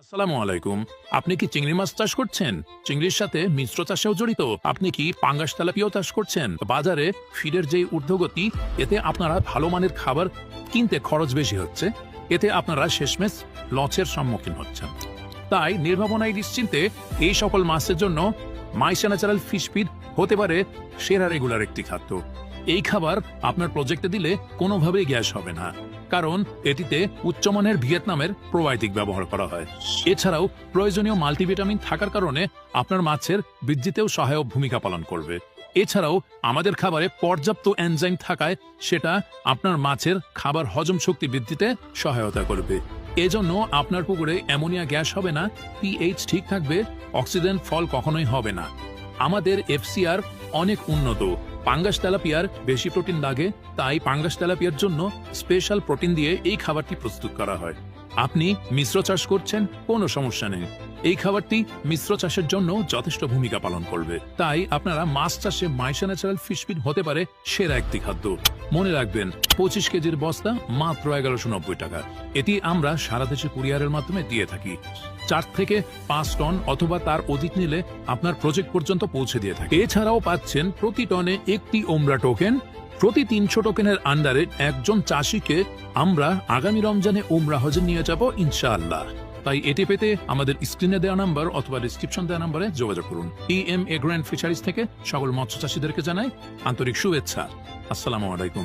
আসসালামু আলাইকুম। আপনি কি চিংড়ি মাছ চাষ করছেন? চিংড়ির সাথে মিশ্র চাষেও জড়িত? আপনি কি পাঙ্গাস তেলাপিয়াও চাষ করছেন? বাজারে ফিডের যে ঊর্ধ্বগতি, এতে আপনারা ভালো মানের খাবার কিনতে খরচ বেশি হচ্ছে। এতে আপনারা শেষমেশ লসের সম্মুখীন হচ্ছেন। তাই নির্ভাবনায় নিশ্চিন্তে এই সকল মাছের জন্য মাইশা ন্যাচারাল ফিশ ফিড হতে পারে সেরা রেগুলার একটি খাদ্য। এই খাবার আপনার প্রজেক্টে দিলে কোনোভাবেই গ্যাস হবে না, কারণ এটিতে উচ্চমানের ভিয়েতনামের প্রোবায়োটিক ব্যবহার করা হয়। এছাড়াও প্রয়োজনীয় মাল্টিভিটামিন থাকার কারণে আপনার মাছের বৃদ্ধিতেও সহায়ক ভূমিকা পালন করবে। এছাড়াও আমাদের খাবারে পর্যাপ্ত এনজাইম থাকায় সেটা আপনার মাছের খাবার হজম শক্তি বৃদ্ধিতে সহায়তা করবে। এজন্য আপনার পুকুরে অ্যামোনিয়া গ্যাস হবে না, পিএইচ ঠিক থাকবে, অক্সিজেন ফল কখনোই হবে না। আমাদের এফসিআর অনেক উন্নত। পাঙ্গাস তেলাপিয়ার বেশি প্রোটিন লাগে, তাই পাঙ্গাস তেলাপিয়ার জন্য স্পেশাল প্রোটিন দিয়ে এই খাবারটি প্রস্তুত করা হয়। আপনি মিশ্র চাষ করছেন, কোনো সমস্যা নেই। এই খাবারটি মিশ্র চাষের জন্য যথেষ্ট ভূমিকা পালন করবে। তাই আপনারা মাছ চাষে মাইশা ন্যাচারাল ফিশ ফিড হতে পারে সেরা একটি খাদ্য। মনে রাখবেন, 25 কেজির বস্তা মাত্র 1190 টাকা। এটি আমরা সারা দেশে কুরিয়ারের মাধ্যমে দিয়ে থাকি। 4 থেকে 5 টন অথবা তার অধিক নিলে আপনার প্রজেক্ট পর্যন্ত পৌঁছে দিয়ে থাকে। এছাড়াও পাচ্ছেন প্রতি টনে একটি ওমরা টোকেন। প্রতি 300 টোকেনের আন্ডারে একজন চাষিকে আমরা আগামী রমজানে ওমরা হজে নিয়ে যাব ইনশাআল্লাহ। তাই এটি পেতে আমাদের স্ক্রিনে দেওয়া নাম্বার অথবা ডিসক্রিপশন দেওয়া নাম্বারে যোগাযোগ করুন। EM এগ্রো অ্যান্ড ফিশারিজ থেকে সকল মৎস্য চাষীদেরকে জানাই আন্তরিক শুভেচ্ছা। আসসালামু আলাইকুম।